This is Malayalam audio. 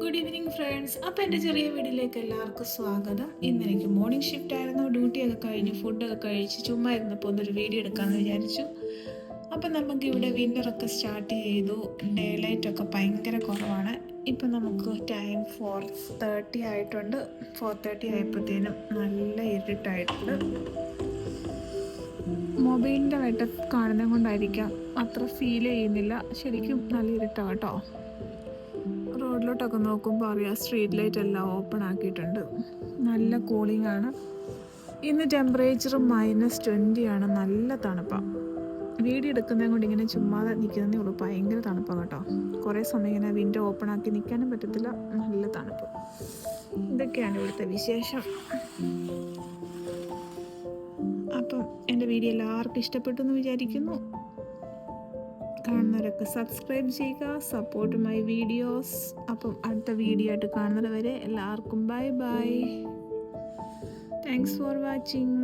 Good evening friends. അപ്പോൾ എൻ്റെ ചെറിയ വീട്ടിലേക്ക് എല്ലാവർക്കും സ്വാഗതം. ഇന്ന് എനിക്ക് മോർണിംഗ് ഷിഫ്റ്റ് ആയിരുന്നു. ഡ്യൂട്ടിയൊക്കെ കഴിഞ്ഞ് ഫുഡൊക്കെ കഴിച്ച് ചുമ്മാ ഇരുന്നപ്പോൾ ഒന്നൊരു വീഡിയോ എടുക്കാമെന്ന് വിചാരിച്ചു. അപ്പം നമുക്കിവിടെ വിൻ്ററൊക്കെ സ്റ്റാർട്ട് ചെയ്തു. ഡേ ലൈറ്റൊക്കെ ഭയങ്കര കുറവാണ്. ഇപ്പം നമുക്ക് ടൈം 4:30 ആയിട്ടുണ്ട്. 4:30 ആയപ്പോഴത്തേനും നല്ല ഇരുട്ടായിട്ടുണ്ട്. മൊബൈലിൻ്റെ വെട്ടം കാണുന്നത് കൊണ്ടായിരിക്കാം അത്ര ഫീൽ ചെയ്യുന്നില്ല. ശരിക്കും നല്ല ഇരുട്ടാണ് കേട്ടോ. റോഡിലോട്ടൊക്കെ നോക്കുമ്പോൾ അറിയാം സ്ട്രീറ്റ് ലൈറ്റ് എല്ലാം ഓപ്പൺ ആക്കിയിട്ടുണ്ട്. നല്ല കൂളിംഗ് ആണ്. ഇന്ന് ടെമ്പറേച്ചർ -20 ആണ്. നല്ല തണുപ്പാണ്. വീഡിയോ എടുക്കുന്നതും കൊണ്ട് ഇങ്ങനെ ചുമ്മാതെ നിൽക്കുന്നതേ ഉള്ളൂ. ഭയങ്കര തണുപ്പാണ് കേട്ടോ. കുറേ സമയം ഇങ്ങനെ വിൻഡോ ഓപ്പൺ ആക്കി നിൽക്കാനും പറ്റത്തില്ല. നല്ല തണുപ്പ്. ഇതൊക്കെയാണ് ഇവിടുത്തെ വിശേഷം. അപ്പം എൻ്റെ വീഡിയോ എല്ലാവർക്കും ഇഷ്ടപ്പെട്ടു എന്ന് വിചാരിക്കുന്നു. കാണുന്നവരൊക്കെ സബ്സ്ക്രൈബ് ചെയ്യുക, സപ്പോർട്ട് മൈ വീഡിയോസ്. അപ്പം അടുത്ത വീഡിയോ ആയിട്ട് കാണുന്നത് വരെ എല്ലാവർക്കും bye bye. Thanks for watching.